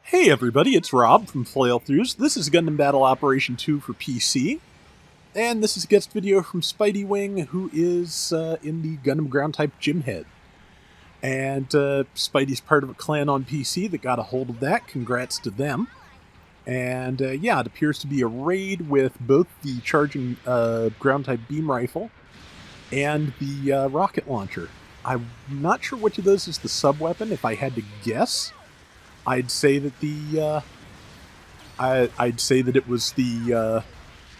Hey everybody, it's Rob from Flailthroughs. This is Gundam Battle Operation 2 for PC, and this is a guest video from Spidey Wing, who is in the Gundam Ground-type Gym Head. And Spidey's part of a clan on PC that got a hold of that. Congrats to them. And yeah, it appears to be a raid with both the charging ground-type beam rifle and the rocket launcher. I'm not sure which of those is the sub-weapon. If I had to guess, I'd say that it was the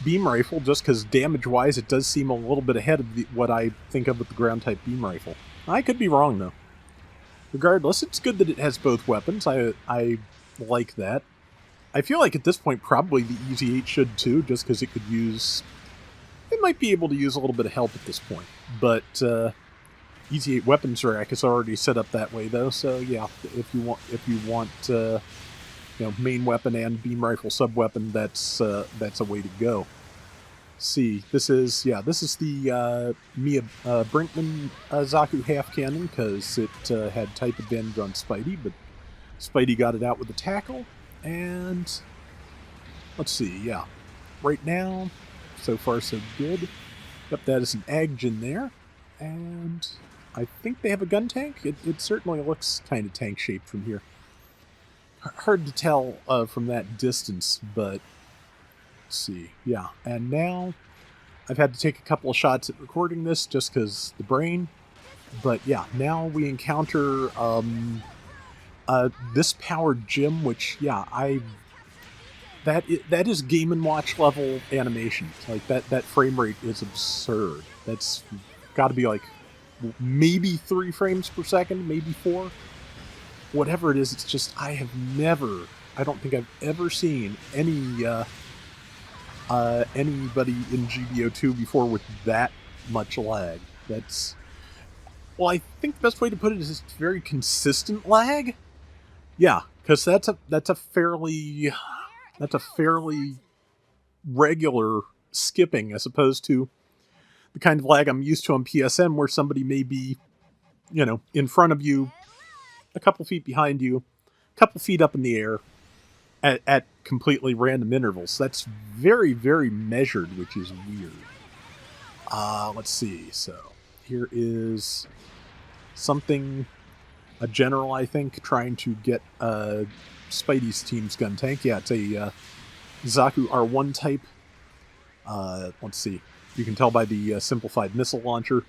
beam rifle, just because damage-wise it does seem a little bit ahead of what I think of with the ground-type beam rifle. I could be wrong, though. Regardless, it's good that it has both weapons. I like that. I feel like at this point probably the Easy 8 should too, just because it could use... It might be able to use a little bit of help at this point, but... Easy 8 weapons rack is already set up that way, though. So yeah, if you want, main weapon and beam rifle sub weapon, that's a way to go. See, this is the Mia Brinkman Zaku half cannon, because it had type advantage on Spidey, but Spidey got it out with a tackle. And let's see, yeah, right now, so far so good. Yep, that is an Agjin there, and I think they have a gun tank. It certainly looks kind of tank-shaped from here. Hard to tell from that distance, but let's see. Yeah, and now I've had to take a couple of shots at recording this just because the brain. But yeah, now we encounter this powered gym, which, yeah, that is Game & Watch level animation. Like, that frame rate is absurd. That's got to be like maybe 3 frames per second, maybe 4. Whatever it is, it's just, I don't think I've ever seen anybody in GBO2 before with that much lag. Well, I think the best way to put it is it's very consistent lag. Yeah, because that's a fairly regular skipping, as opposed to the kind of lag I'm used to on PSN, where somebody may be, in front of you, a couple feet behind you, a couple feet up in the air, at completely random intervals. That's very, very measured, which is weird. Let's see. So here is something, a general, I think, trying to get Spidey's team's gun tank. Yeah, it's a Zaku R1 type. Let's see. You can tell by the simplified missile launcher.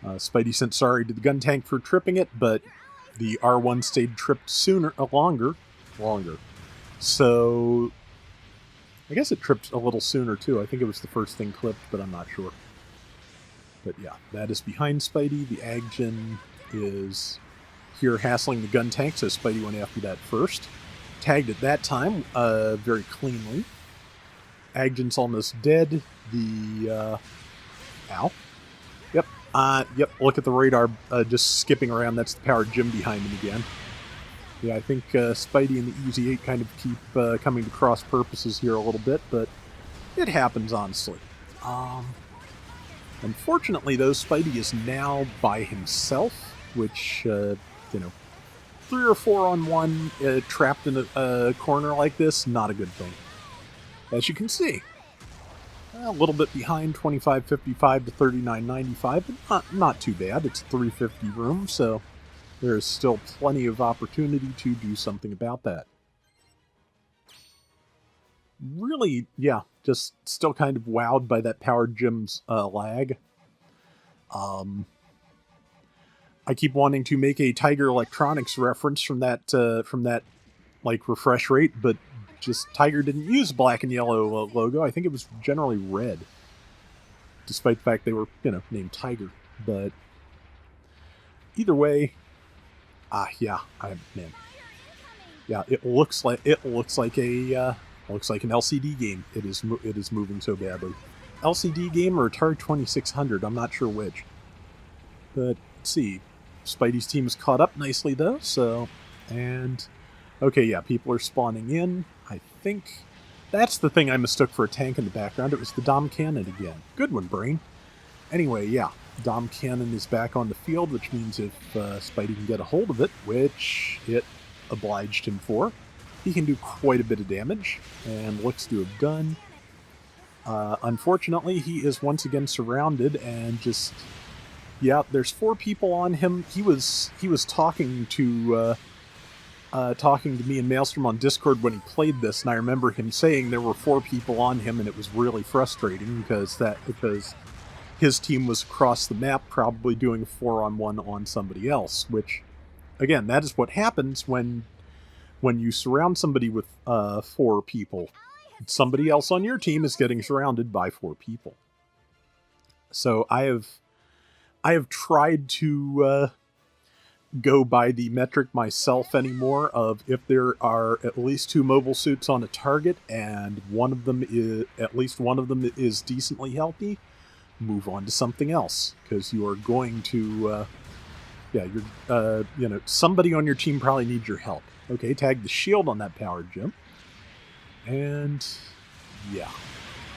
Spidey sent sorry to the gun tank for tripping it, but the R1 stayed tripped longer. So I guess it tripped a little sooner too. I think it was the first thing clipped, but I'm not sure. But yeah, that is behind Spidey. The Agjin is here hassling the gun tank, so Spidey went after that first. Tagged at that time very cleanly. Agjin's almost dead. Ow. Yep, look at the radar just skipping around. That's the powered gym behind him again. Yeah, I think Spidey and the Easy 8 kind of keep coming to cross purposes here a little bit, but it happens, honestly. Unfortunately, though, Spidey is now by himself, which, 3 or 4 on 1 trapped in a corner like this, not a good thing. As you can see. A little bit behind, 25.55 to 39.95, but not too bad. It's 350 room, so there is still plenty of opportunity to do something about that. Really, yeah, just still kind of wowed by that powered gym's lag. I keep wanting to make a Tiger Electronics reference from that like refresh rate, but just Tiger didn't use black and yellow logo. I think it was generally red, despite the fact they were, named Tiger. But either way, yeah, it looks like an LCD game. It is moving so badly. LCD game or Atari 2600, I'm not sure which. But let's see, Spidey's team is caught up nicely though. Okay, yeah, people are spawning in. I think that's the thing I mistook for a tank in the background. It was the Dom Cannon again. Good one, Brain. Anyway, yeah, Dom Cannon is back on the field, which means if Spidey can get a hold of it, which it obliged him for, he can do quite a bit of damage, and looks to have done. Unfortunately, he is once again surrounded, and just, yeah, there's 4 people on him. He was talking to me and Maelstrom on Discord when he played this, and I remember him saying there were 4 people on him, and it was really frustrating because his team was across the map, probably doing a 4-on-1 on somebody else. Which, again, that is what happens when you surround somebody with 4 people. Somebody else on your team is getting surrounded by 4 people. So I have tried to go by the metric myself anymore of if there are at least 2 mobile suits on a target and at least one of them is decently healthy, move on to something else, because you are going to somebody on your team probably needs your help. Okay, tag the shield on that power gem. And yeah.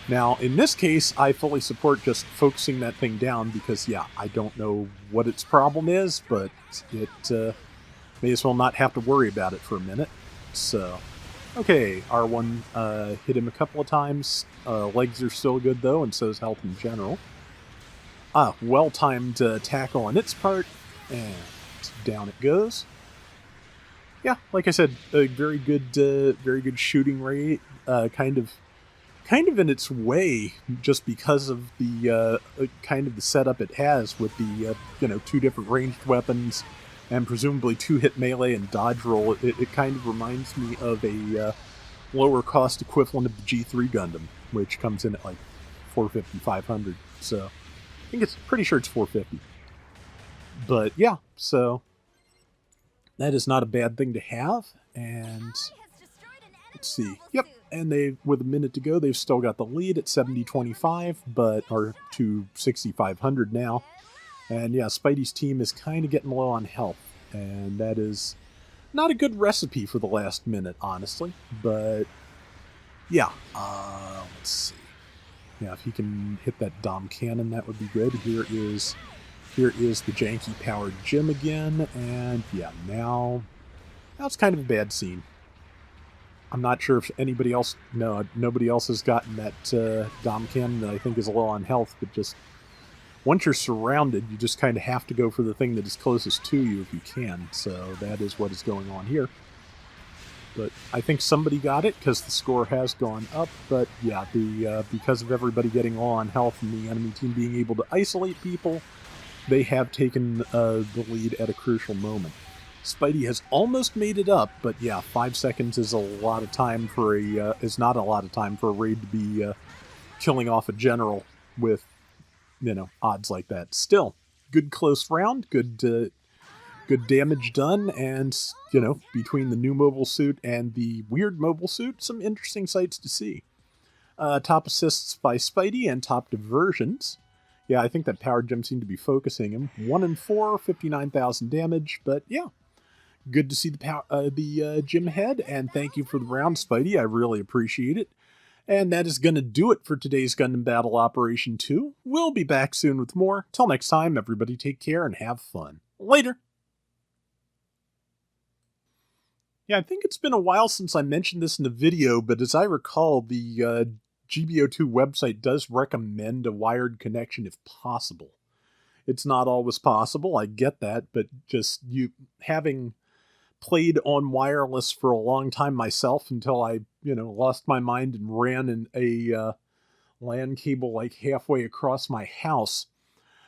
Now, in this case, I fully support just focusing that thing down because, yeah, I don't know what its problem is, but it may as well not have to worry about it for a minute. So, okay, R1 hit him a couple of times. Legs are still good, though, and so is health in general. Well-timed tackle on its part, and down it goes. Yeah, like I said, a very good shooting rate. Kind of in its way, just because of the kind of the setup it has with the 2 different ranged weapons and presumably 2-hit melee and dodge roll. It kind of reminds me of a lower cost equivalent of the G3 Gundam, which comes in at like 450, 500. So I think pretty sure it's 450. But yeah, so that is not a bad thing to have. And let's see. Yep. And with a minute to go, they've still got the lead at 70-25, or to 6,500 now. And yeah, Spidey's team is kind of getting low on health. And that is not a good recipe for the last minute, honestly. But yeah, let's see. Yeah, if he can hit that Dom Cannon, that would be good. Here is the janky powered gym again. And yeah, now it's kind of a bad scene. I'm not sure if nobody else has gotten that Dom Cannon that I think is low on health, but just once you're surrounded, you just kind of have to go for the thing that is closest to you if you can. So that is what is going on here. But I think somebody got it because the score has gone up. But yeah, because of everybody getting low on health and the enemy team being able to isolate people, they have taken the lead at a crucial moment. Spidey has almost made it up, but yeah, 5 seconds is not a lot of time for a raid to be killing off a general with odds like that. Still, good close round, good damage done, and between the new mobile suit and the weird mobile suit, some interesting sights to see. Top assists by Spidey and top diversions. Yeah, I think that power gem seemed to be focusing him. 1 and 4, 59,000 damage, but yeah. Good to see the gym head, and thank you for the round, Spidey. I really appreciate it. And that is going to do it for today's Gundam Battle Operation 2. We'll be back soon with more. Till next time, everybody take care and have fun. Later! Yeah, I think it's been a while since I mentioned this in a video, but as I recall, the GBO2 website does recommend a wired connection if possible. It's not always possible, I get that, but just having played on wireless for a long time myself until I, lost my mind and ran in a LAN cable like halfway across my house,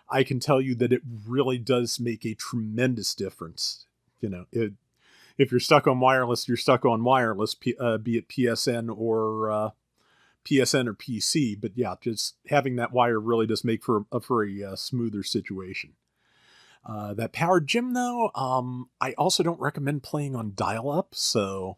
I can tell you that it really does make a tremendous difference. If you're stuck on wireless, you're stuck on wireless, be it PSN or PC. But yeah, just having that wire really does make for a smoother situation. That powered gym, though, I also don't recommend playing on dial-up, so